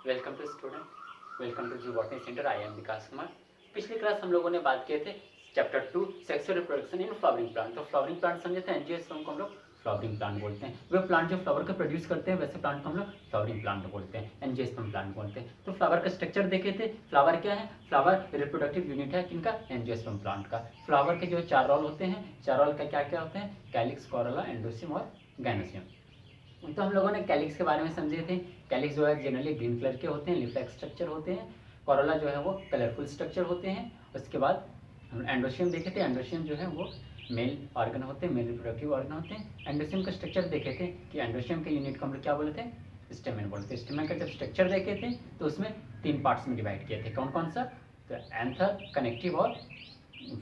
Welcome to student, welcome to G botany centre. I am Vikas Kumar. पिछली class हम लोगों ने बात किए थे chapter 2 sexual reproduction in flowering plant. तो फ्लावरिंग प्लांट समझे थे, एंजियोस्पर्म को हम लोग फ्लावरिंग प्लांट बोलते हैं। वे प्लांट जो फ्लावर को प्रोड्यूस करते हैं वैसे प्लांट को हम लोग फ्लावरिंग प्लांट बोलते हैं, एंजियोस्पर्म प्लांट बोलते हैं। तो फ्लावर का स्ट्रक्चर देखे थे। फ्लावर क्या है? फ्लावर रिप्रोडक्टिव यूनिट है किनका? एंजियोस्पर्म प्लांट का। फ्लावर के जो 4 रोल होते हैं, 4 रोल का क्या क्या होते हैं? कैलिक्स, कोरोला, एंडोसियम और गाइनोसियम। तो हम लोगों ने कैलिक्स के बारे में समझे थे। कैलिक्स जो है जनरली ग्रीन कलर के होते हैं, लीफ लाइक स्ट्रक्चर होते हैं। कोरोला जो है वो कलरफुल स्ट्रक्चर होते हैं। उसके बाद हम एंडोशियम देखे थे। एंडोशियम जो है वो मेल ऑर्गन होते हैं, मेल रिप्रोडक्टिव ऑर्गन होते हैं। एंडोशियम का स्ट्रक्चर देखे थे कि एंडोशियम के यूनिट को हम लोग क्या बोलते हैं? स्टेमेन बोलते हैं। स्टेमेन का जब स्ट्रक्चर देखे थे तो उसमें 3 पार्ट्स में डिवाइड किए थे। कौन कौन सा? तो एंथर, कनेक्टिव और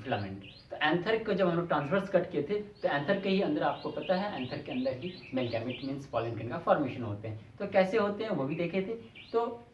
फिलामेंट। तो एंथर को जब हम लोग ट्रांसवर्स कट किए थे तो एंथर के ही अंदर आपको पता है, एंथर के अंदर ही male gamete means pollen grain का फॉर्मेशन होते हैं। तो कैसे होते हैं वो भी देखे थे। तो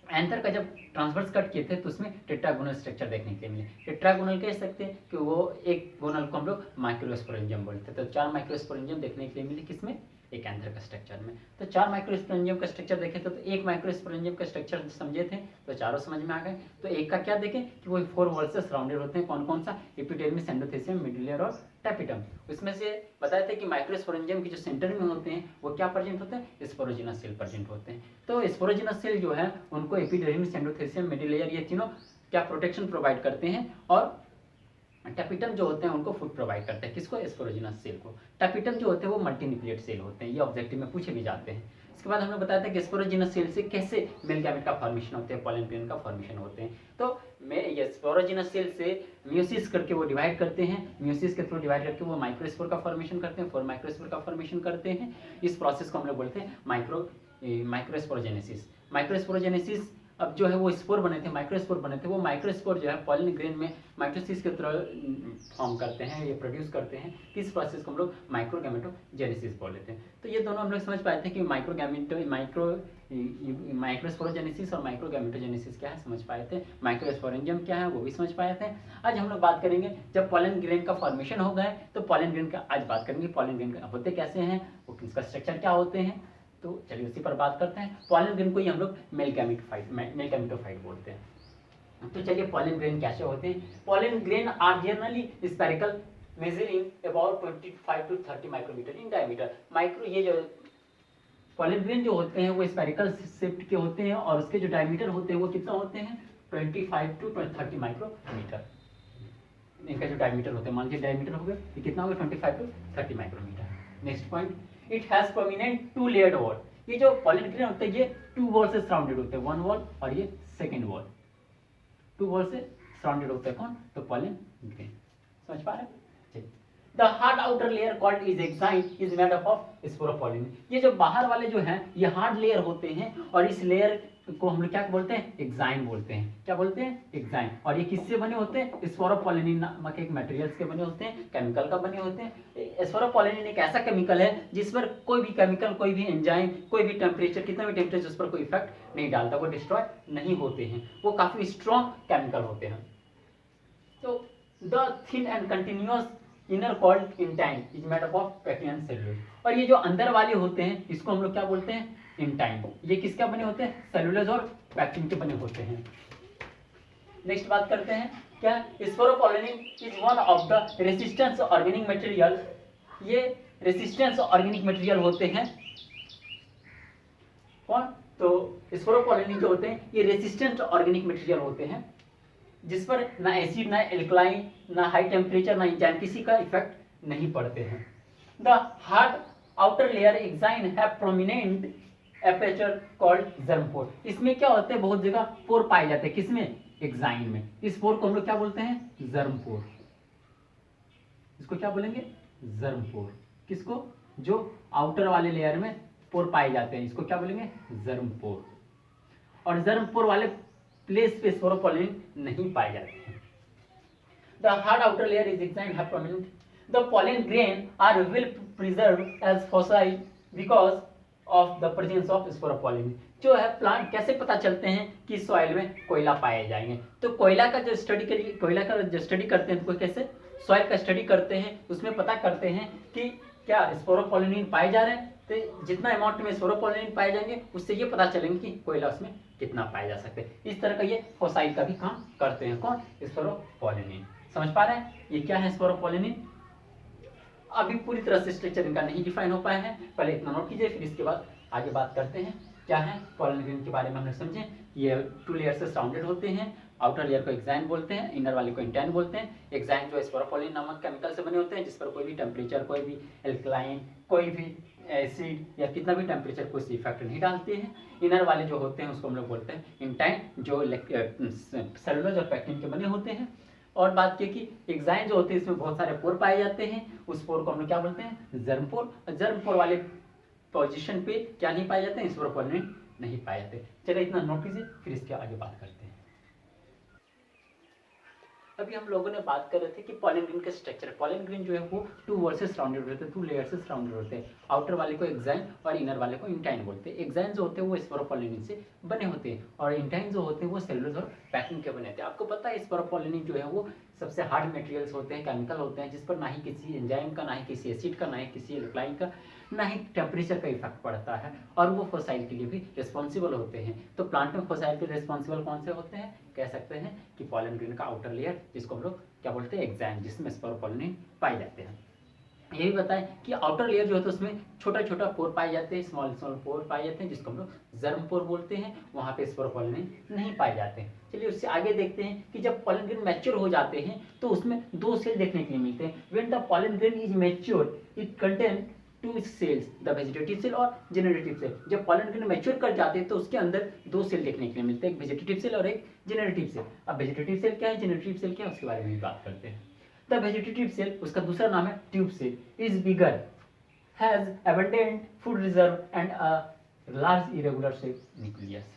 एंथर का जब ट्रांसवर्स कट किए थे तो उसमें टेट्रागोनल स्ट्रक्चर देखने के लिए मिले। टेट्रागोनल कह सकते हैं कि वो एक गोनल को हम लोग माइक्रोस्पोरेंजियम बोलते हैं। तो 4 माइक्रोस्पोरेंजियम देखने के लिए मिले किसमें? एक एंथर का स्ट्रक्चर में। तो 4 माइक्रोस्पोरेंजियम का स्ट्रक्चर देखे थे। तो एक माइक्रोस्पोरेंजियम का स्ट्रक्चर समझे थे तो चारों समझ में आ गए। तो एक का क्या देखें कि वो 4 वॉल से सराउंडेड होते हैं। कौन कौन सा? एपिडर्मिस, एंडोथेलियम, मिड लेयर और टैपिटम। उसमें से बताए थे कि माइक्रोस्पोरेंजियम के जो सेंटर में होते हैं वो क्या प्रेजेंट होते हैं? स्पोरोजिनस सेल प्रेजेंट होते हैं। तो स्पोरोजिनस सेल जो है उनको एपिडर्मिस, एंडोथेलियम, मिड लेयर ये तीनों क्या प्रोटेक्शन प्रोवाइड करते हैं, और टैपिटम जो होते हैं उनको फूड प्रोवाइड करते हैं। किसको? स्पोरोजिनस सेल को। टैपिटम जो होते हैं वो मल्टीन्यूक्लिएट सेल होते हैं। ये ऑब्जेक्टिव में पूछे भी जाते हैं। इसके बाद हमने बताया था कि स्पोरोजिनस सेल से कैसे मेल गैमेट का फॉर्मेशन होते हैं, पॉलन ग्रेन का फॉर्मेशन होते हैं। तो ये स्पोरोजिनस सेल से म्यूसिस करके वो डिवाइड करते हैं। म्यूसिस के थ्रू डिवाइड करके वो माइक्रोस्पोर का फॉर्मेशन करते हैं, 4 माइक्रोस्पोर का फॉर्मेशन करते हैं। इस प्रोसेस को हम लोग बोलते हैं माइक्रोस्पोरोजेनेसिस। माइक्रोस्पोरोजेनेसिस अब जो है वो स्पोर बने थे, माइक्रोस्पोर बने थे। वो माइक्रोस्पोर जो है पॉलन ग्रेन में माइटोसिस के थ्रू फॉर्म करते हैं, ये प्रोड्यूस करते हैं। इस प्रोसेस को हम लोग माइक्रोगैमेटोजेनेसिस बोल लेते हैं। तो ये दोनों हम लोग समझ पाए थे कि माइक्रोस्पोरोजेनेसिस और माइक्रोगैमेटोजेनेसिस क्या है, समझ पाए थे। माइक्रोस्पोरेंजियम क्या है वो भी समझ पाए थे। आज हम लोग बात करेंगे जब पॉलन ग्रेन का फॉर्मेशन हो गए तो पॉलन ग्रेन का आज बात करेंगे। पॉलन ग्रेन होते कैसे हैं, वो किसका स्ट्रक्चर क्या होते हैं। तो चलिए उसी पर बात करते हैं। पॉलन ग्रेन को ही हम लोग मेल गैमेटोफाइट बोलते हैं। तो चलिए पॉलन ग्रेन कैसे होते हैं। Pollen grain are generally spherical measuring about 25 to 30 micrometre in diameter. ये जो पॉलन ग्रेन जो होते हैं वो स्पेरिकल शेप्ड के होते हैं और उसके जो डायमीटर होते हैं वो कितना होते हैं? 25 to 30 माइक्रोमीटर। इनका जो डायमीटर होता है, मान लीजिए डायमीटर हो गया, ये कितना हो गया? 25 to 30 micrometre. Next point, it has prominent 2 layered wall. ये जो पॉलन ग्रेन होते हैं ये 2 वॉल से सराउंडेड होते हैं, 1 वॉल और ये सेकंड वॉल। 2 वॉल से सराउंडेड होते हैं। कौन? तो पॉलन ग्रेन। समझ पा रहे हैं? The hard outer layer called is exine is made up of sporopollenin. ये जो बाहर वाले जो हैं ये हार्ड लेयर होते हैं और इस लेयर को हम लोग क्या बोलते हैं? एक्साइन बोलते हैं। क्या बोलते हैं? एक्साइन। और ये किससे बने होते हैं? स्पोरोपोलिन नामक एक मटेरियल्स के बने होते हैं, केमिकल का बने होते हैं। स्पोरोपोलिन एक ऐसा केमिकल है जिस पर कोई भी केमिकल, कोई भी एंजाइम, कोई भी टेम्परेचर, कितना भी टेम्परेचर उस पर कोई इफेक्ट नहीं डालता, वो डिस्ट्रॉय नहीं होते हैं। वो काफी स्ट्रॉन्ग केमिकल होते हैं। तो the thin and continuous inner called intine is made up of pectin and cellulose. और ये जो अंदर वाले होते हैं इसको हम लोग क्या बोलते हैं? इंटाइन। ये किसका बने होते हैं? सेल्यूलोज और पैक्टिन के बने होते हैं। नेक्स्ट बात करते हैं क्या? Sporopollenin is one of the resistance organic material. ये रेसिस्टेंस ऑर्गेनिक मटेरियल होते हैं। कौन? तो स्पोरोपोलिन जो होते हैं ये रेसिस्टेंट ऑर्गेनिक मटेरियल होते हैं जिस पर ना एसिड, ना एल्कलाइन, ना हाई टेम्परेचर, ना इंजाइम किसी का इफेक्ट नहीं पड़ते हैं। The hard outer layer exine have prominent aperture called germ pore. इसमें क्या होते हैं? बहुत जगह पोर पाए जाते हैं। किसमें? एक्साइन में। इस पोर को हम लोग क्या बोलते हैं? जर्मपोर। इसको क्या बोलेंगे? जर्मपोर। किसको? जो आउटर वाले लेयर में पोर पाए जाते हैं इसको क्या बोलेंगे? जर्मपोर। और जर्मपोर वाले प्लेस पे स्पोरोपोलिन नहीं पाए जाते हैं। The hard outer layer is examined have prominent. The pollen grain are well preserved as fossil because of the presence of sporopolin. जो है प्लांट कैसे पता चलते हैं कि सॉइल में कोयला पाए जाएंगे? तो कोयला का जो स्टडी करते हैं तो कैसे? सॉइल का स्टडी करते हैं, उसमें पता करते हैं कि क्या स्पोरोपोलिन पाए जा रहे हैं तो जितना अमाउंट में स्पोरोपोलिन पाए जाएंगे उससे ये पता चलेंगे कि कोयला उसमें कितना पाया जा सकता है। इस तरह का ये फोसाइल का भी काम करते हैं। कौन? स्पोरोपोलिन। समझ पा रहे हैं ये क्या है स्पोरोपोलिन? अभी पूरी तरह से स्ट्रक्चर इनका नहीं डिफाइन हो पाया है, पहले इतना नोट कीजिए, फिर इसके बाद आगे बात करते हैं। क्या है पॉलन ग्रेन के बारे में हमने समझे। ये 2 लेयर से सराउंडेड होते हैं। आउटर लेयर को एक्साइन बोलते हैं, इनर वाले को इंटाइन बोलते हैं। एक्साइन जो स्पोरोपोलिन नामक केमिकल से बने होते हैं, जिस पर कोई भी टेम्परेचर, कोई भी एल्कलाइन, कोई भी एसिड या कितना भी टेम्परेचर कोई इफेक्ट नहीं डालते हैं। इनर वाले जो होते हैं उसको हम लोग बोलते हैं इंटाइन, जो सेलुलोज और पैक्टिन के बने होते हैं। और बात की कि एक्साइन जो होते हैं इसमें बहुत सारे पोर पाए जाते हैं, उस पोर को हम लोग क्या बोलते हैं? जर्म पोर। जर्म पोर वाले पोजीशन पे क्या नहीं पाए जाते हैं? स्पोरोपोलिन नहीं पाए जाते। चलिए इतना नोट कीजिए, फिर इसके आगे बात करते हैं। अभी हम लोगों ने बात कर रहे थे कि पॉलन ग्रेन का स्ट्रक्चर। पॉलन ग्रेन जो है वो 2 वॉल से सराउंडेड होते हैं, 2 लेयर से सराउंडेड होते हैं। आउटर वाले को एक्साइन और इनर वाले को इंटाइन बोलते हैं। एक्साइन जो होते हैं वो स्पोरोपोलिन से बने होते हैं और इंटाइन जो होते हैं वो सेलुलोज और पैक्टिन के बने होते हैं। आपको पता है स्पोरोपोलिन जो है वो सबसे हार्ड मटेरियल्स होते हैं, केमिकल होते हैं, जिस पर ना ही किसी एंजाइम का, ना ही किसी एसिड का, ना ही किसी एल्कलाइन का, ना ही टेम्परेचर का इफेक्ट पड़ता है, और वो फोसाइल के लिए भी रिस्पॉन्सिबल होते हैं। तो प्लांट में फोसाइल के रिस्पॉन्सिबल कौन से होते हैं? कह सकते हैं कि पॉलन ग्रेन का आउटर लेयर, जिसको हम लोग क्या बोलते हैं? एक्साइन, जिसमें स्पोरोपोलिन पाए जाते हैं। ये भी बताएं कि आउटर लेयर जो होता है उसमें छोटा छोटा पोर पाए जाते हैं, स्मॉल स्मॉल पोर पाए जाते हैं, जिसको हम लोग जर्म पोर बोलते हैं। वहाँ पे स्पोरोपोलिन नहीं पाए जाते हैं। चलिए उससे आगे देखते हैं कि जब पॉलन ग्रेन मैच्योर हो जाते हैं तो उसमें 2 सेल देखने के लिए मिलते हैं। When the pollen grain is mature it contain 2 cells, the vegetative cell और जेनरेटिव सेल। जब पॉलन ग्रेन मैच्योर कर जाते हैं तो उसके अंदर 2 सेल देखने के लिए मिलते हैं, एक वेजिटेटिव सेल और एक जेनरेटिव सेल। अब वेजिटेटिव सेल क्या है, जेनरेटिव सेल क्या है, उसके बारे में भी बात करते हैं। द वेजिटेटिव सेल, उसका दूसरा नाम है tube cell, is bigger, has abundant food reserve and a large irregular shape nucleus.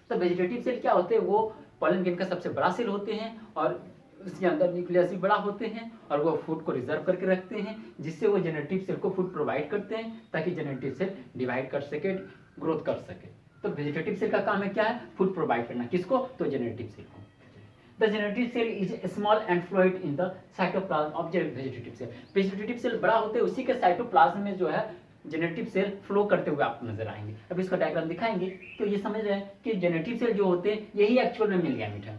तो वेजिटेटिव सेल क्या होते हैं? वो पॉलन ग्रेन का सबसे बड़ा सेल होते हैं और उसके अंदर न्यूक्लियस भी बड़ा होते हैं और वो फूड को रिजर्व करके रखते हैं, जिससे वो जेनेटिव सेल को फूड प्रोवाइड करते हैं ताकि जेनेटिव सेल डिवाइड कर सके, ग्रोथ कर सके। तो वेजिटेटिव सेल का काम है क्या है? फूड प्रोवाइड करना। किसको? तो जेनेटिव सेल को। The generative cell is small and fluid in the cytoplasm of vegetative cell. Vegetative cell बड़ा होते हैं, उसी के साइटोप्लाज्म में जो है जेनेटिव सेल फ्लो करते हुए आपको नजर आएंगे। अब इसका डायग्राम दिखाएंगे तो ये समझ रहे हैं कि जेनेटिव सेल जो होते हैं यही एक्चुअल में मेल गैमेट है।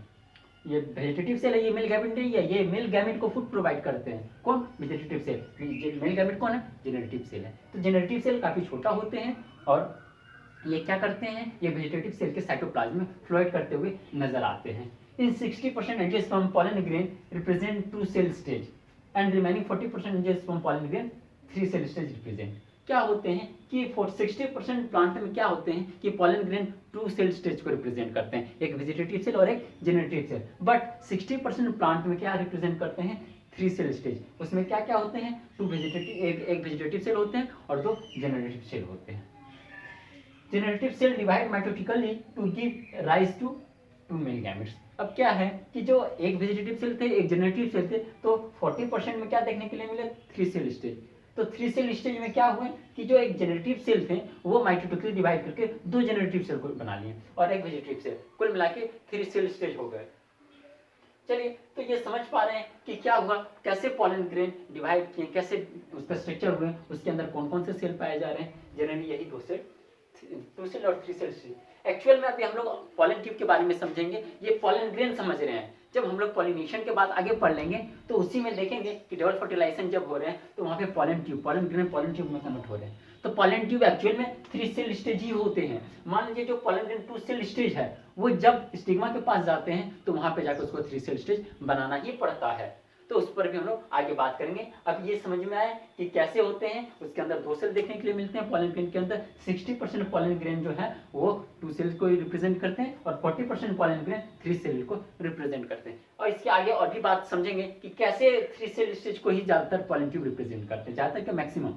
ये वेजिटेटिव सेल है, ये मेल गैमेट नहीं है, ये मेल गैमेट को फूड प्रोवाइड करते हैं। कौन? Vegetative cell. मेल गैमेट कौन है? जेनेटिव सेल है। तो जेनेटिव सेल काफी छोटा होते हैं और ये क्या करते हैं? ये वेजिटेटिव सेल के साइटोप्लाज्म में फ्लोएड करते हुए नजर आते हैं। In 60% edges from pollen grain represent 2 cell stage and remaining 40% edges from pollen grain 3 cell stage represent. क्या होते हैं कि 60% प्लांट में क्या होते हैं कि पॉलन ग्रेन 2 सेल स्टेज को रिप्रेजेंट करते हैं, एक वेजिटेटिव सेल और एक जेनेटिव सेल। बट 60% प्लांट में क्या रिप्रेजेंट करते हैं? 3 सेल स्टेज। उसमें क्या क्या होते हैं? 2 वेजिटेटिव, एक वेजिटेटिव सेल होते हैं और 2 जेनेटिव सेल होते हैं। Generative cell divide mitotically to give rise to 2 male gametes. अब क्या है कि जो एक वेजिटेटिव सेल थे, एक जेनेटिव सेल थे, तो 40% में क्या देखने के लिए मिले? 3 सेल स्टेज। तो 3 सेल स्टेज में क्या हुए कि जो एक जेनेटिव सेल थे वो माइटोटिकली डिवाइड करके 2 जेनेटिव सेल को बना लिए और एक वेजिटेटिव सेल, कुल मिला के 3 सेल स्टेज हो गए। चलिए तो ये समझ पा रहे हैं कि क्या हुआ, कैसे पॉलन ग्रेन डिवाइड किए, कैसे उसका स्ट्रक्चर हुए, उसके अंदर कौन कौन से सेल पाए जा रहे हैं। जनरली यही 2 सेल और 3 सेल। एक्चुअल में अभी हम लोग पॉलन ट्यूब के बारे में समझेंगे, ये पॉलन ग्रेन समझ रहे हैं। जब हम लोग पॉलिनेशन के बाद आगे पढ़ लेंगे तो उसी में देखेंगे कि डबल फर्टिलाइजेशन जब हो रहे हैं तो वहाँ पे पॉलन ग्रेन पॉलन ट्यूब में कन्वर्ट हो रहे हैं। तो पॉलन ट्यूब एक्चुअल में 3 सेल स्टेज ही होते हैं। मान लीजिए जो पॉलन ग्रेन 2 सेल स्टेज है वो जब स्टिग्मा के पास जाते हैं तो वहाँ पे जाकर उसको 3 सेल स्टेज बनाना ही पड़ता है। तो उस पर भी हम लोग आगे बात करेंगे। अब ये समझ में आए कि कैसे होते हैं। उसके अंदर 2 सेल देखने के लिए मिलते हैं। पॉलन ग्रेन के अंदर 60% पॉलन ग्रेन जो है वो 2 सेल को रिप्रेजेंट करते हैं और 40% पॉलन ग्रेन 3 सेल को रिप्रेजेंट करते हैं। और इसके आगे और भी बात समझेंगे कि कैसे 3 सेल स्टेज को ही ज्यादातर पॉलन ट्यूब रिप्रेजेंट करते हैं, ज्यादातर क्या मैक्सिमम।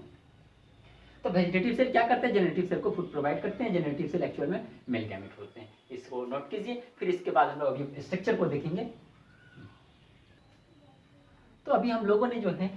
तो वेजिटेटिव सेल क्या करते हैं? जेनेटिव सेल को फूड प्रोवाइड करते हैं। जेनेटिव सेल एक्चुअल में मेल गैमेट होते हैं। इसको नोट कीजिए। फिर इसके बाद हम लोग अभी स्ट्रक्चर को देखेंगे। तो अभी हम लोगों ने जो है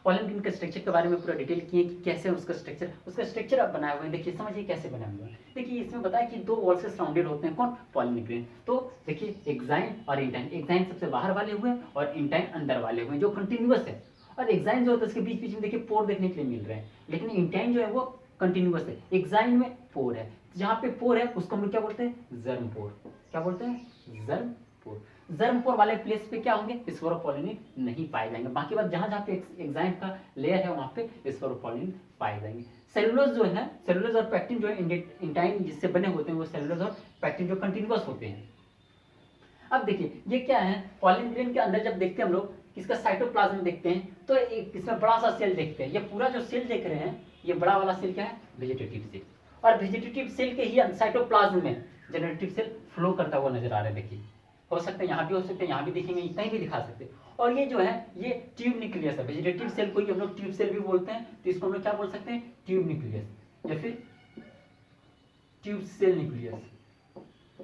पॉलन ग्रेन के स्ट्रक्चर के बारे में पूरा डिटेल किए कि कैसे उसका स्ट्रक्चर अब बनाए हुए हैं। देखिए समझिए कैसे बनाए हुए हैं। देखिए इसमें बताया कि 2 वॉल से सराउंडेड होते हैं। कौन? Pollen grain. तो देखिए एक्साइन और इंटाइन। एक्साइन सबसे बाहर वाले हुए और इंटाइन अंदर वाले हुए जो कंटिन्यूअस है। और एक्साइन जो होता है उसके बीच बीच में देखिए पोर देखने के लिए मिल रहे हैं, लेकिन इंटाइन जो है वो कंटिन्यूअस है। एक्साइन में पोर है, जहाँ पे पोर है उसको हम लोग क्या बोलते हैं, जर्म पोर। क्या बोलते हैं, जर्म पोर। जर्म पोर वाले प्लेस पे क्या होंगे, स्पोरोपोलिन नहीं पाए जाएंगे। बाकी बात जहाँ जहाँ पे एक्साइन का लेयर है वहाँ पे स्पोरोपोलिन पाए जाएंगे। सेलुलोज जो है, सेलुलोज और पैक्टिन जो है इंटाइन जिससे बने होते हैं, वो सेलुलोज और पैक्टिन जो कंटिन्यूअस होते हैं। अब देखिए ये क्या है, पॉलिन ग्रेन के अंदर जब देखते हैं हम लोग, इसका साइटोप्लाज्म देखते हैं तो एक इसमें बड़ा सा सेल देखते हैं। ये पूरा जो सेल देख रहे हैं, ये बड़ा वाला सेल क्या है, वेजिटेटिव सेल। और वेजिटेटिव सेल के ही साइटोप्लाज्म में जेनरेटिव सेल फ्लो करता हुआ नजर आ रहा है। देखिए हो सकता है यहाँ भी हो सकते हैं, यहाँ भी दिखेंगे, कहीं भी दिखा सकते हैं। और ये जो है ये ट्यूब न्यूक्लियस है। वेजिटेटिव सेल को हम लोग ट्यूब सेल भी बोलते हैं, तो इसको हम लोग क्या बोल सकते हैं, ट्यूब न्यूक्लियस या फिर ट्यूब सेल न्यूक्लियस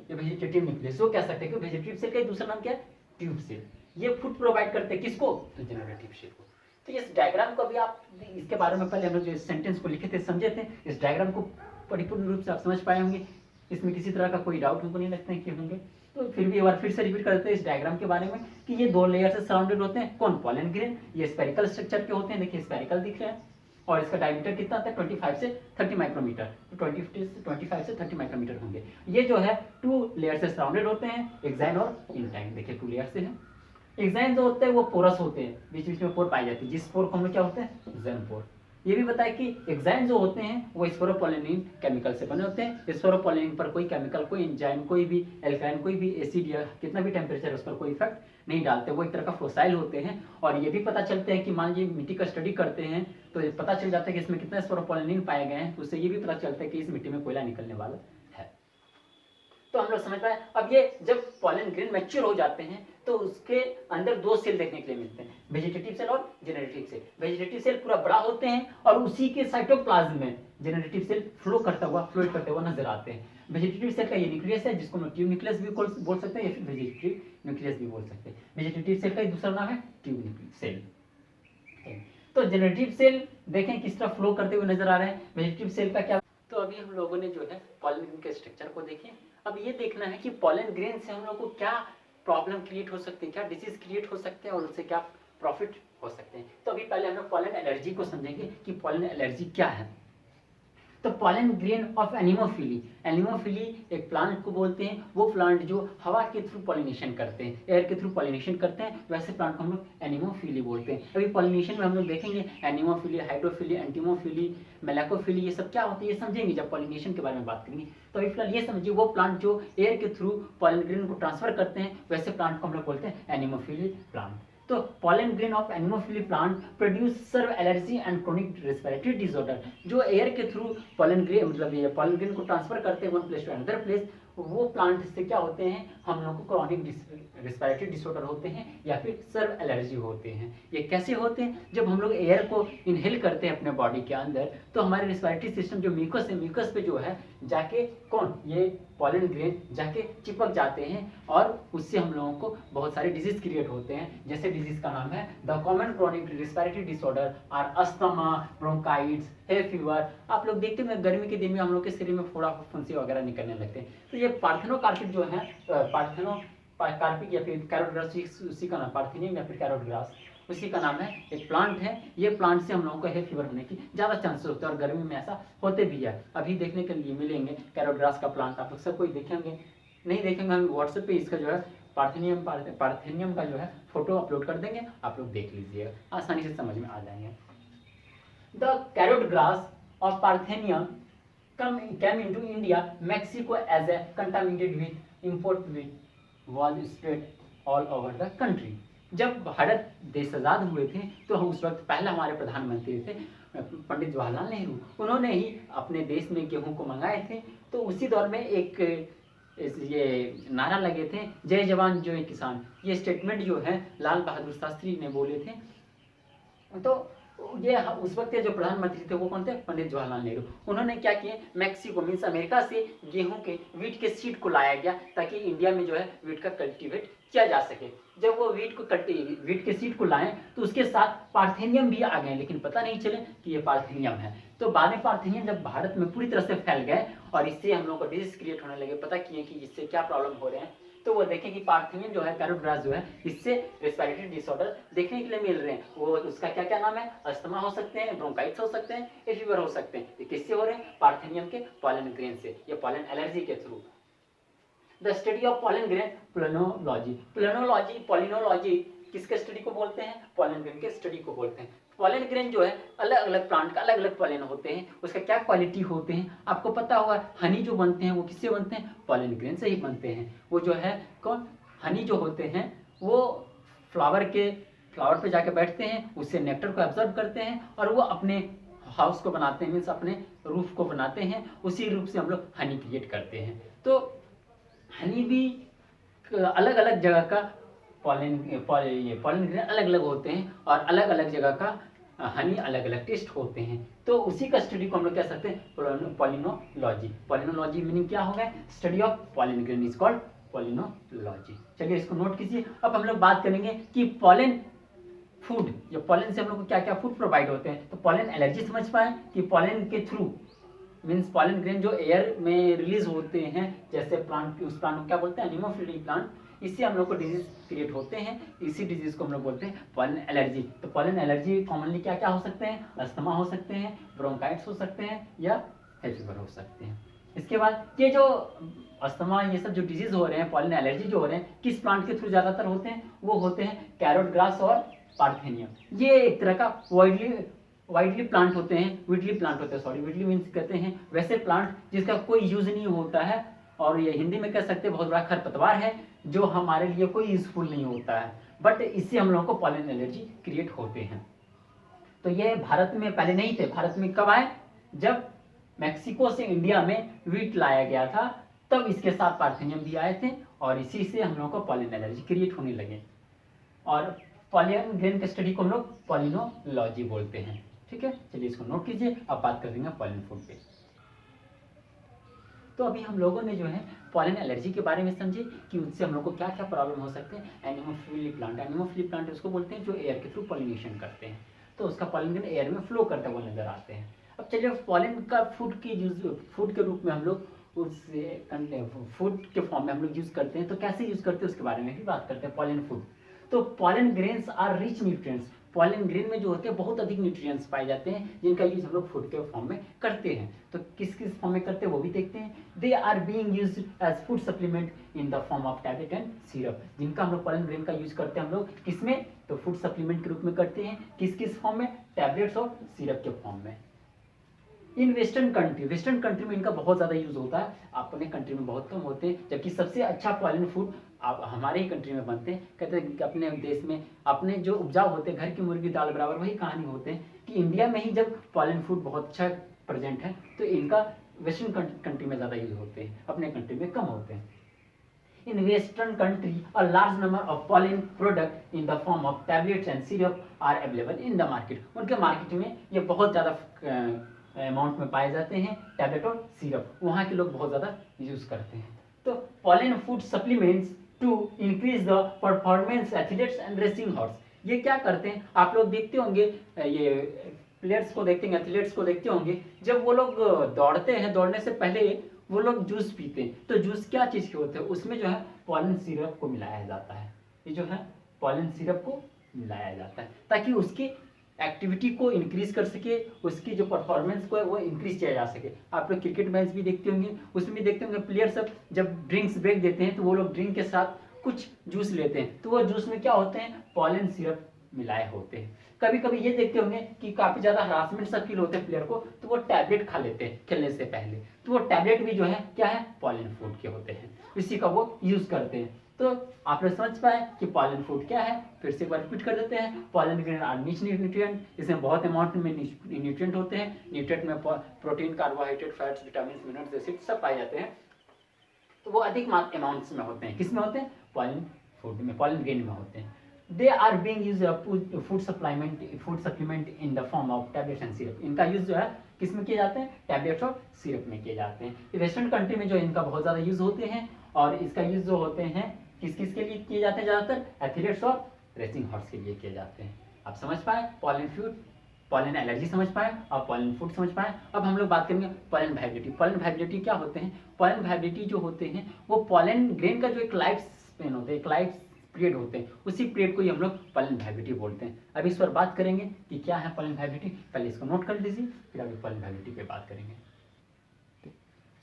या वेजिटेटिव न्यूक्लियस, वो कह सकते हैं कि वेजिटेटिव सेल का दूसरा नाम क्या है, ट्यूब सेल। ये फूड प्रोवाइड करते हैं किसको, जेनरेटिव सेल को। तो इस डायग्राम को अभी आप इसके बारे में पहले हम लोग जो सेंटेंस को लिखे थे समझे थे, इस डायग्राम को परिपूर्ण रूप से आप समझ पाए होंगे, इसमें किसी तरह का कोई डाउट हमको नहीं लगता है कि होंगे। तो फिर भी एक बार फिर से रिपीट करते हैं इस डायग्राम के बारे में कि ये दो लेयर से सराउंडेड होते हैं। कौन, पॉलन ग्रेन। ये स्पेरिकल स्ट्रक्चर के होते हैं, देखिए स्पेरिकल दिख रहे हैं। और इसका डायमीटर कितना आता है, 25 से 30 माइक्रोमीटर। तो 25 से 30 माइक्रोमीटर होंगे। ये जो है टू लेयर से सराउंडेड होते हैं, एक्साइन और इंटाइन। देखिए टू लेयर से है। एक्साइन जो होते हैं वो पोरस होते हैं, बीच बीच में पोर पाई जाती है, जिस पोर को हम लोग क्या होते हैं, जर्म पोर। ये भी बताया कि एक्साइन जो होते हैं वो स्पोरोपोलिन केमिकल से बने होते हैं। स्पोरोपोलिन पर कोई केमिकल, कोई एंजाइम, कोई भी एल्काइन, कोई भी एसिड या कितना भी टेम्परेचर उस पर कोई इफेक्ट नहीं डालते। वो एक तरह का फोसाइल होते हैं। और ये भी पता चलते हैं कि मान लीजिए मिट्टी का स्टडी करते हैं तो ये पता चल जाता है कि इसमें कितने स्पोरोपोलिन पाए गए हैं, तो उससे ये भी पता चलता है कि इस मिट्टी में कोयला निकलने वाला है। तो हम लोग समझ पाए। अब ये जब पॉलन ग्रेन मैच्योर हो जाते हैं तो उसके अंदर दो सेल देखने के लिए मिलते हैं, वेजिटेटिव सेल और जेनरेटिव सेल। वेजिटेटिव सेल पूरा बड़ा होते हैं और उसी के साइटोप्लाज्म में जेनरेटिव सेल फ्लो करता हुआ नजर आते हैं। वेजिटेटिव सेल का ये न्यूक्लियस है, जिसको हम ट्यूब न्यूक्लियस भी बोल सकते हैं या फिर वेजिटेटिव न्यूक्लियस भी बोल सकते हैं। वेजिटेटिव सेल का दूसरा नाम है ट्यूब सेल। तो जेनरेटिव सेल देखें किस तरह फ्लो करते हुए नजर आ रहे हैं। वेजिटेटिव सेल का क्या, तो अभी हम लोगों ने जो है पॉलन ग्रेन के स्ट्रक्चर को देखें। अब ये देखना है कि पॉलन ग्रेन से हम लोग को क्या प्रॉब्लम क्रिएट हो सकती है, क्या डिजीज क्रिएट हो सकते हैं और उससे क्या प्रॉफिट हो सकते हैं। तो अभी पहले हम लोग पॉलन एलर्जी को समझेंगे कि पॉलन एलर्जी क्या है। तो pollen grain of anemophily, anemophily एक प्लांट को बोलते हैं, वो प्लांट जो हवा के थ्रू पॉलिनेशन करते हैं, एयर के थ्रू पॉलिनेशन करते हैं, वैसे प्लांट को हम लोग एनिमोफिली बोलते हैं। अभी पॉलिनेशन में हम लोग देखेंगे एनिमोफिली, हाइड्रोफिली, एंटीमोफिली, मेलाकोफिली, ये सब क्या होते हैं ये समझेंगे जब पॉलिनेशन के बारे में बात करेंगे। तो अभी फिलहाल ये समझिए वो प्लांट जो एयर के थ्रू पॉलन ग्रेन को ट्रांसफर करते हैं, वैसे प्लांट को हम लोग बोलते हैं एनिमोफिली प्लांट। तो pollen grain of anemophily plant produce serve allergy and chronic respiratory disorder। जो एयर के थ्रू pollen grain मतलब ये pollen grain को ट्रांसफर करते हैं one place to another place, वो प्लांट से क्या होते हैं, हम लोग को क्रॉनिक रिस्पिरेटरी डिसऑर्डर होते हैं या फिर सर्व एलर्जी होते हैं। ये कैसे होते हैं, जब हम लोग एयर को इनहेल करते हैं अपने बॉडी के अंदर तो हमारे रिस्पिरेटरी सिस्टम जो म्यूकस है, म्यूकस पे जो है जाके कौन, ये पॉलन ग्रेन जाके चिपक जाते हैं और उससे हम लोगों को बहुत सारे डिजीज क्रिएट होते हैं। जैसे डिजीज का नाम है the common chronic respiratory disorder are asthma, bronchitis, hay fever. आप लोग देखते हैं गर्मी के दिन में हम लोग के शरीर में फोड़ा फुंसी वगैरह निकलने लगते हैं। तो ये पार्थेनोकार्पिक जो है, पार्थेनोकार्पिक या फिर कैरोटग्रास, उसी का नाम पार्थेनियम या फिर कैरोटग्रास उसी का नाम है, एक प्लांट है। ये प्लांट से हम लोगों को हे फीवर होने की ज़्यादा चांसेस होते हैं और गर्मी में ऐसा होते भी है। अभी देखने के लिए मिलेंगे कैरोटग्रास का प्लांट, आप लोग सब कोई देखेंगे, नहीं देखेंगे हम व्हाट्सएप पे इसका जो है पार्थेनियम का जो है फोटो अपलोड कर देंगे, आप लोग देख लीजिएगा, आसानी से समझ में आ जाएंगे। The carrot grass of parthenium came into India, Mexico as a contaminated with import wheat was spread all over the country। जब भारत देश आज़ाद हुए थे तो हम उस वक्त पहले हमारे प्रधानमंत्री थे पंडित जवाहरलाल नेहरू, उन्होंने ही अपने देश में गेहूं को मंगाए थे। तो उसी दौर में एक ये नारा लगे थे, जय जवान जय किसान। ये स्टेटमेंट जो है लाल बहादुर शास्त्री ने बोले थे। तो ये उस वक्त के जो प्रधानमंत्री थे वो कौन थे, पंडित जवाहरलाल नेहरू। उन्होंने क्या किए, मैक्सिको मीन्स अमेरिका से गेहूं के वीट के सीड को लाया गया ताकि इंडिया में जो है वीट का कल्टीवेट किया जा सके। जब वो वीट के सीड को लाए तो उसके साथ पार्थेनियम भी आ गए, लेकिन पता नहीं चले कि ये पार्थेनियम है। तो बाद में पार्थेनियम जब भारत में पूरी तरह से फैल गए और इससे हम लोग को डिजीज क्रिएट होने लगे, पता किए कि इससे क्या प्रॉब्लम हो रहे हैं, तो वो देखें कि पार्थेनियम जो है, कैरोट जो है, इससे रेस्पिरेटरी डिसऑर्डर देखने के लिए मिल रहे हैं। वो उसका क्या क्या नाम है? अस्थमा हो सकते हैं, ब्रोंकाइटिस हो सकते हैं, या फीवर हो सकते हैं। ये किससे हो रहे हैं? पार्थेनियम के पॉलन ग्रेन से, या पॉलन एलर्जी के through. The study of pollen grain, palynology. Palynology, palynology किसके स्टडी को बोलते हैं? पॉलन ग्रेन के स्टडी को बोलते हैं। पॉलन ग्रेन जो है, अलग अलग प्लांट का अलग अलग पॉलन होते हैं, उसका क्या क्वालिटी होते हैं आपको पता होगा। हनी जो बनते हैं वो किससे बनते हैं? पॉलन ग्रेन से ही बनते हैं। वो जो है कौन, हनी जो होते हैं वो फ्लावर पे जाके बैठते हैं, उससे नेक्टर को एब्जॉर्ब करते हैं और वो अपने हाउस को बनाते हैं, मीन्स अपने रूफ को बनाते हैं। उसी रूप से हम लोग हनी क्रिएट करते हैं। तो हनी भी अलग अलग जगह का पॉलन ग्रेन अलग अलग होते हैं और अलग अलग जगह का हनी अलग अलग टेस्ट होते हैं। तो उसी का स्टडी को हम लोग कह सकते हैं पॉलिनोलॉजी। पॉलिनोलॉजी मीनिंग क्या होगा? Study of pollen grain is called palynology. चलिए इसको नोट कीजिए। अब हम लोग बात करेंगे कि पॉलन फूड, या पॉलन से हम लोग को क्या क्या फूड प्रोवाइड होते हैं। तो पॉलन एलर्जी समझ पाए कि पॉलन के थ्रू, मीन्स पॉलन ग्रेन जो एयर में रिलीज होते हैं, जैसे प्लांट, उस प्लांट को क्या बोलते हैं? Anemophily plant. इससे हम लोग को डिजीज क्रिएट होते हैं, इसी डिजीज को हम लोग बोलते हैं पॉलन एलर्जी। तो पॉलन एलर्जी कॉमनली क्या क्या हो सकते हैं? अस्थमा हो सकते हैं, ब्रोंकाइटिस हो सकते हैं, या फीवर हो सकते हैं। इसके बाद ये जो अस्थमा, ये सब जो डिजीज हो रहे हैं, पॉलन एलर्जी जो हो रहे हैं, किस प्लांट के थ्रू ज्यादातर होते हैं? वो होते हैं कैरोट ग्रास और पार्थेनियम। ये एक तरह का वाइडली प्लांट होते हैं, वीडली प्लांट होते हैं, सॉरी वीडली मीन्स कहते हैं वैसे प्लांट जिसका कोई यूज नहीं होता है, और ये हिंदी में कह सकते हैं बहुत बड़ा खरपतवार है जो हमारे लिए कोई यूजफुल नहीं होता है, बट इससे हम लोगों को पॉलन एलर्जी क्रिएट होते हैं। तो ये भारत में पहले नहीं थे। भारत में कब आए? जब मैक्सिको से इंडिया में वीट लाया गया था, तब इसके साथ पार्थेनियम भी आए थे और इसी से हम लोगों को पॉलन एलर्जी क्रिएट होने लगे। और पॉलन ग्रेन के स्टडी को हम लोग पॉलिनोलॉजी बोलते हैं। ठीक है, चलिए इसको नोट कीजिए। अब बात कर देंगे पॉलन फूड पे। तो अभी हम लोगों ने जो है पॉलन एलर्जी के बारे में समझे कि उससे हम लोग को क्या क्या प्रॉब्लम हो सकते हैं। एनिमोफिली प्लांट उसको बोलते हैं जो एयर के थ्रू पॉलिनेशन करते हैं, तो उसका पॉलन ग्रेन एयर में फ्लो करते हुए नजर आते हैं। अब चलिए पॉलन का फूड के रूप में हम लोग फूड के फॉर्म में हम लोग यूज करते हैं। तो कैसे यूज करते हैं उसके बारे में भी बात करते हैं। पॉलन फूड, तो pollen grains are rich nutrients. Pollen grain में जो होते हैं बहुत अधिक न्यूट्रिएंट्स पाए जाते हैं, जिनका यूज हम लोग फूड के फॉर्म में करते हैं। तो किस किस फॉर्म में करते हैं वो भी देखते हैं। They are being used as food supplement in the form of tablet and syrup. जिनका हम लोग पॉलन ग्रेन का यूज करते हैं हम लोग किसमें? तो फूड सप्लीमेंट के रूप में करते हैं। किस किस फॉर्म में? टैबलेट्स और सिरप के फॉर्म में। इन वेस्टर्न कंट्री में इनका बहुत ज़्यादा यूज होता है, अपने कंट्री में बहुत कम होते हैं। जबकि सबसे अच्छा पॉलन फूड आप हमारे ही कंट्री में बनते हैं। कहते हैं कि अपने देश में अपने जो उपजाऊ होते हैं, घर की मुर्गी दाल बराबर, वही कहानी होते हैं कि इंडिया में ही जब पॉलन फूड बहुत अच्छा प्रेजेंट है, तो इनका वेस्टर्न कंट्री में ज़्यादा यूज होते हैं, अपने कंट्री में कम होते हैं। In Western country, a large number of pollen product in the form of tablets and syrup are available in the market. उनके मार्केट में ये बहुत ज़्यादा अमाउंट में पाए जाते हैं, टैबलेट और सिरप, वहाँ के लोग बहुत ज़्यादा यूज करते हैं। तो pollen food supplements to increase the performance athletes and racing horse, ये क्या करते हैं? आप लोग देखते होंगे, ये प्लेयर्स को देखते हैं, एथलीट्स को देखते होंगे, जब वो लोग दौड़ते हैं, दौड़ने से पहले वो लोग जूस पीते हैं। तो जूस क्या चीज़ के होते हैं? उसमें जो है पॉलन सिरप को मिलाया जाता है। ये जो है पॉलन सिरप को मिलाया जाता है ताकि उसकी एक्टिविटी को इंक्रीज कर सके, उसकी जो परफॉर्मेंस को है वो इंक्रीज किया जा सके। आप लोग क्रिकेट मैच भी देखते होंगे, उसमें भी देखते होंगे प्लेयर सब जब ड्रिंक्स ब्रेक देते हैं तो वो लोग ड्रिंक के साथ कुछ जूस लेते हैं, तो वो जूस में क्या होते हैं? पॉलन सिरप मिलाए होते हैं। कभी कभी ये देखते होंगे कि काफी ज्यादा हरासमेंट सा फील होते हैं प्लेयर को, तो वो टैबलेट खा लेते हैं खेलने से पहले, तो वो टैबलेट भी जो है क्या है? पॉलन फूड के होते हैं, इसी का वो यूज करते हैं। तो आप लोग समझ पाए कि पॉलन फूड क्या है। फिर से एक बार रिपीट कर देते हैं। Pollen grain are rich nutrient, इसमें बहुत अमाउंट में न्यूट्रिएंट होते हैं। न्यूट्रिएंट में protein, carbohydrate, fats, vitamin, minerals, acid सब पाए जाते हैं, तो वो अधिक अमाउंट्स में होते हैं। किस में होते हैं? पॉलन फूड में, पॉलन ग्रेन में होते हैं। They are being used food supplement in the form of tablets and syrup. इनका यूज जो है किस में किए जाते हैं? टैबलेट्स और सिरप में किए जाते हैं। वेस्टर्न कंट्री में जो इनका बहुत ज़्यादा यूज होते हैं, और इसका यूज जो होते हैं किस किस के लिए किए जाते हैं? ज़्यादातर एथलीट्स और रेसिंग हॉर्स के लिए किए जाते हैं। आप समझ पाए पॉलन फूड, पॉलन एलर्जी समझ पाए और पॉलन फूड समझ पाए। अब हम लोग बात करेंगे पॉलन वायबिलिटी। पॉलन वायबिलिटी क्या होते हैं? पॉलन वायबिलिटी जो होते हैं वो पॉलन ग्रेन का जो एक लाइफ स्पेन होते हैं, एक लाइफ पीरियड होते हैं, उसी पीरियड को ही हम लोग पॉलन वाइबिलिटी बोलते हैं। अब इस पर बात करेंगे कि क्या है पॉलन वाइबिलिटी, पहले इसको नोट कर लीजिए, फिर अभी पॉलन वाइबिलिटी पे बात करेंगे।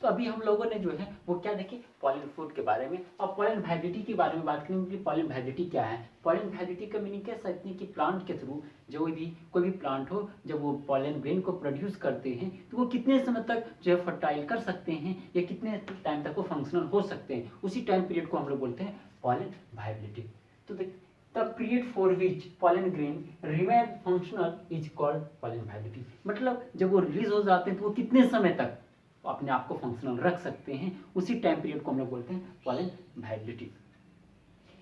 तो अभी हम लोगों ने जो है वो क्या देखी, पॉलन फूड के बारे में और पॉलन वाइबिलिटी के बारे में बात करेंगे कि पॉलन वाइबिलिटी क्या है। पॉलन वाइबिलिटी का मीनिंग कह सकते हैं कि प्लांट के थ्रू जो भी कोई भी प्लांट हो, जब वो पॉलन ग्रेन को प्रोड्यूस करते हैं तो वो कितने समय तक जो है फर्टाइल कर सकते हैं या कितने टाइम तक वो फंक्शनल हो सकते हैं, उसी टाइम पीरियड को हम लोग बोलते हैं पॉलन वाइबिलिटी। तो the period for which pollen grain remain functional is called pollen viability. मतलब जब वो रिलीज हो जाते हैं तो वो कितने समय तक अपने आप को फंक्शनल रख सकते हैं, उसी टाइम पीरियड को हम लोग बोलते हैं pollen viability.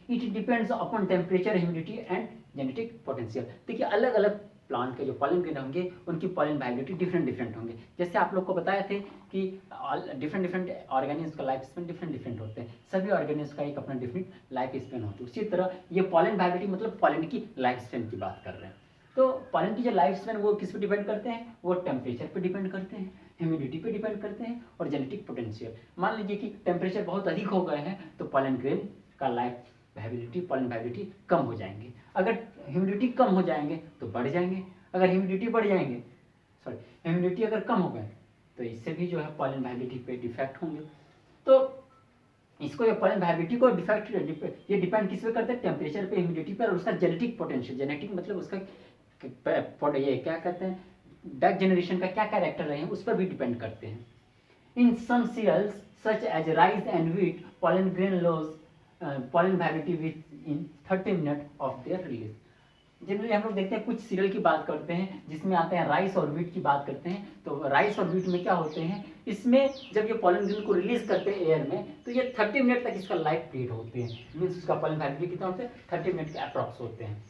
It depends upon temperature, humidity and genetic potential. देखिए अलग अलग प्लांट के जो पॉलन ग्रेन होंगे उनकी पॉलन वाइबिलिटी डिफरेंट डिफरेंट होंगे। जैसे आप लोग को बताए थे कि डिफरेंट डिफरेंट ऑर्गेनिज्म का लाइफ स्पेन डिफरेंट डिफरेंट होते हैं, सभी ऑर्गेनिज्म का एक अपना डिफरेंट लाइफ स्पेन होती है। उसी तरह ये पॉलन वाइबिलिटी मतलब पॉलन की लाइफ स्पेन की बात कर रहे हैं। तो पॉलन की जो लाइफ स्पेन वो किस पे डिपेंड करते हैं, वो टेम्परेचर पे डिपेंड करते हैं, ह्यूमिडिटी पे डिपेंड करते हैं और जेनेटिक पोटेंशियल। मान लीजिए कि टेम्परेचर बहुत अधिक हो गए हैं तो पॉलन ग्रेन का लाइफ वाइबिलिटी, पॉलन वाइबिलिटी कम हो जाएंगे। अगर ह्यूमिडिटी कम हो जाएंगे तो बढ़ जाएंगे, अगर ह्यूमिडिटी बढ़ जाएंगे ह्यूमिडिटी अगर कम हो गए तो इससे भी जो है पॉलन वाइबिलिटी पे डिफेक्ट होंगे। तो इसको ये पॉलन वाइबिलिटी को डिफेक्ट ये डिपेंड किस पे करते हैं, टेम्परेचर पे, ह्यूमिडिटी पर और उसका जेनेटिक पोटेंशियल। जेनेटिक मतलब उसका ये क्या कहते हैं, बैक जनरेशन का क्या कैरेक्टर रहे हैं उस पर भी डिपेंड करते हैं। In some cereals such as rice and wheat pollen grain loss pollen viability within 30 minute of their release. Generally हम लोग देखते हैं कुछ सीरियल की बात करते हैं जिसमें आते हैं राइस और व्हीट की बात करते हैं। तो राइस और व्हीट में क्या होते हैं, इसमें जब ये पॉलन ग्रेन को रिलीज करते हैं एयर में तो ये 30 मिनट तक इसका लाइफ पीरियड होते हैं। मीन्स उसका पॉलन वाइबिलिटी कितना होते हैं, 30 मिनट के अप्रॉक्स होते हैं।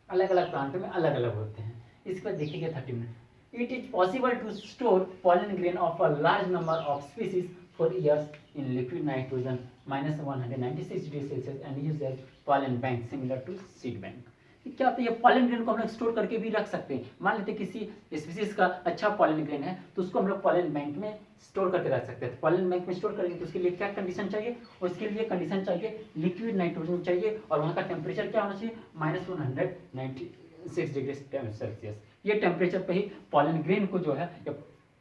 अलग अलग प्लांट में अलग अलग होते हैं। इसके बाद देखिएगा 30 minute. It is possible to store pollen grain of a large number of species for years in liquid nitrogen -196 degree Celsius and use as pollen bank similar to seed bank. क्या होता है, ये पॉलन ग्रेन को हम लोग store करके भी रख सकते हैं। मान लेते किसी स्पीसीज का अच्छा पॉलन ग्रेन है तो उसको हम लोग पॉलन बैंक में स्टोर करके रख सकते हैं। पॉलन बैंक में स्टोर करेंगे तो उसके लिए क्या कंडीशन चाहिए, उसके लिए कंडीशन चाहिए लिक्विड नाइट्रोजन चाहिए और वहाँ का टेम्परेचर क्या होना चाहिए, -196 डिग्री सेल्सियस। ये टेम्परेचर पे ही पॉलन ग्रेन को जो है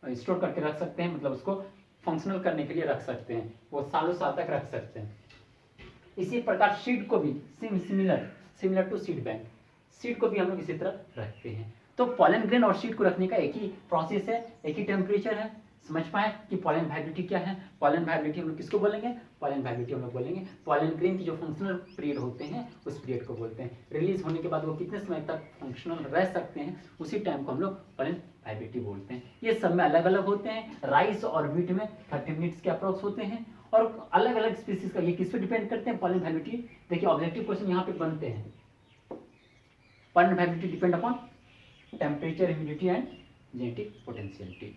स्टोर करके रख सकते हैं, मतलब उसको फंक्शनल करने के लिए रख सकते हैं, वो सालों साल तक रख सकते हैं। इसी प्रकार सीड को भी similar to seed bank, seed को भी हम लोग इसी तरह रखते हैं। तो पॉलन ग्रेन और सीड को रखने का एक ही प्रोसेस है, एक ही टेम्परेचर है। समझ पाए कि पॉलन वाइबिलिटी क्या है। पॉलन वाइबिलिटी हम लोग किसको बोलेंगे, पॉलन वाइबिलिटी हम लोग बोलेंगे पॉलन ग्रेन की जो फंक्शनल पीरियड होते हैं उस पीरियड को बोलते हैं। रिलीज होने के बाद वो कितने समय तक फंक्शनल रह सकते हैं उसी टाइम को हम लोग पॉलन वाइबिलिटी बोलते हैं। ये सब में अलग अलग होते हैं। राइस और व्हीट में 30 मिनट्स के अप्रॉक्स होते हैं और अलग अलग स्पीसीज का ये किस पे डिपेंड करते हैं, पॉलन वाइबिलिटी। देखिए ऑब्जेक्टिव क्वेश्चन यहाँ पे बनते हैं, pollen viability depend upon temperature, humidity and genetic potentiality.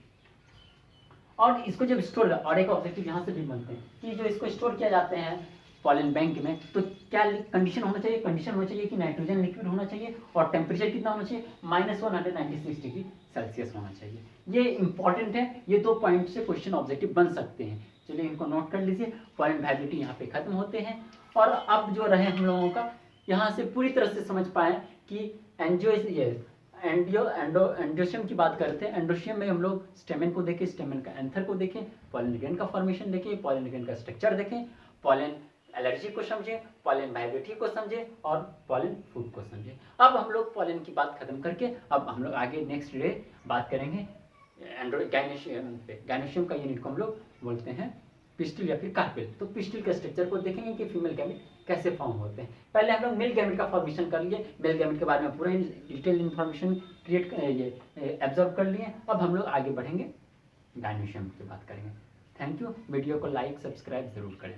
और इसको जब स्टोर, और एक ऑब्जेक्टिव यहाँ से भी बनते हैं कि जो इसको स्टोर किया जाते हैं पॉलन बैंक में तो क्या कंडीशन होना चाहिए, कंडीशन होना चाहिए कि नाइट्रोजन लिक्विड होना चाहिए और टेम्परेचर कितना होना चाहिए, -196 डिग्री सेल्सियस होना चाहिए। ये इंपॉर्टेंट है, ये 2 पॉइंट से क्वेश्चन ऑब्जेक्टिव बन सकते हैं। चलिए इनको नोट कर लीजिए। पॉलन वाइबिलिटी यहाँ पे खत्म होते हैं। और अब जो रहे हम लोगों का यहाँ से पूरी तरह से समझ पाए कि एंडोशियम की बात करते हैं। एंडोशियम में हम लोग स्टेमेन को देखें, स्टेमेन का एंथर को देखें, पॉलन ग्रेन का फॉर्मेशन देखें, पॉलन ग्रेन का स्ट्रक्चर देखें, पॉलन एलर्जी को समझें, पॉलन वाइबिलिटी को समझें और पॉलन फूड को समझें। अब हम लोग पॉलन की बात खत्म करके अब हम लोग आगे नेक्स्ट डे बात करेंगे गायनेशियम पे। गायनेशियम का यूनिट को हम लोग बोलते हैं पिस्टिल या फिर कार्पेल। तो पिस्टिल के स्ट्रक्चर को देखेंगे कि फीमेल गैमेट कैसे फॉर्म होते हैं। पहले हम लोग मेल गैमेट का फॉर्मेशन कर लिए, मेल गैमेट के बारे में पूरा डिटेल इन्फॉर्मेशन एब्जॉर्व कर लिए। अब हम लोग आगे बढ़ेंगे, गायनेशियम की बात करेंगे। Thank you. वीडियो को लाइक सब्सक्राइब जरूर करें।